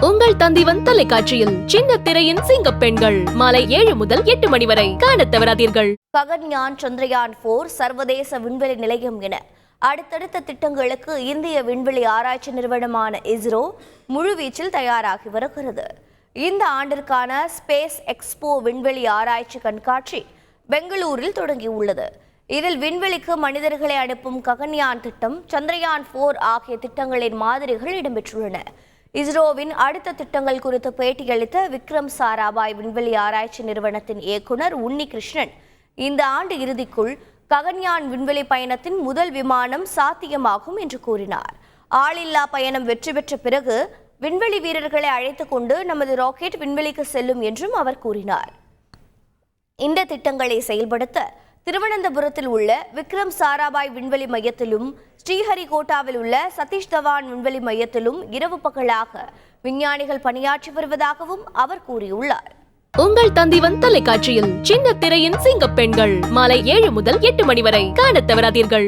உங்கள் தந்திவன் தொலைக்காட்சியில் சின்ன திரையின் சிங்க பெண்கள் மாலை 7 முதல் 8 மணி வரை காணத் தவறாதீர்கள். ககன்யான் சந்திரயான் 4 சர்வதேச விண்வெளி நிலையம் என அடுத்தடுத்த திட்டங்களுக்கு இந்திய விண்வெளி ஆராய்ச்சி நிறுவனமான இஸ்ரோ முழுவீச்சில் தயாராகி வருகிறது. இந்த ஆண்டிற்கான ஸ்பேஸ் எக்ஸ்போ விண்வெளி ஆராய்ச்சி கண்காட்சி பெங்களூரில் தொடங்கியுள்ளது. இதில் விண்வெளிக்கு மனிதர்களை அனுப்பும் ககன்யான் திட்டம், சந்திரயான் 4 ஆகிய திட்டங்களின் மாதிரிகள் இடம்பெற்றுள்ளன. இஸ்ரோவின் அடுத்த திட்டங்கள் குறித்து பேட்டியளித்த விக்ரம் சாராபாய் விண்வெளி ஆராய்ச்சி நிறுவனத்தின் இயக்குனர் உன்னி கிருஷ்ணன், இந்த ஆண்டு இறுதிக்குள் ககன்யான் விண்வெளி பயணத்தின் முதல் விமானம் சாத்தியமாகும் என்று கூறினார். ஆளில்லா பயணம் வெற்றி பெற்ற பிறகு விண்வெளி வீரர்களை அழைத்துக் கொண்டு நமது ராக்கெட் விண்வெளிக்கு செல்லும் என்றும் அவர் கூறினார். இந்த திட்டங்களை செயல்படுத்த திருவனந்தபுரத்தில் உள்ள விக்ரம் சாராபாய் விண்வெளி மையத்திலும் ஸ்ரீஹரிகோட்டாவில் உள்ள சதீஷ் தவான் விண்வெளி மையத்திலும் இரவு பகலாக விஞ்ஞானிகள் பணியாற்றி வருவதாகவும் அவர் கூறியுள்ளார். உங்கள் தந்திவன் தொலைக்காட்சியில் சின்ன திரையின் சிங்க பெண்கள் மாலை 7 முதல் 8 மணி வரை காணத் தவறாதீர்கள்.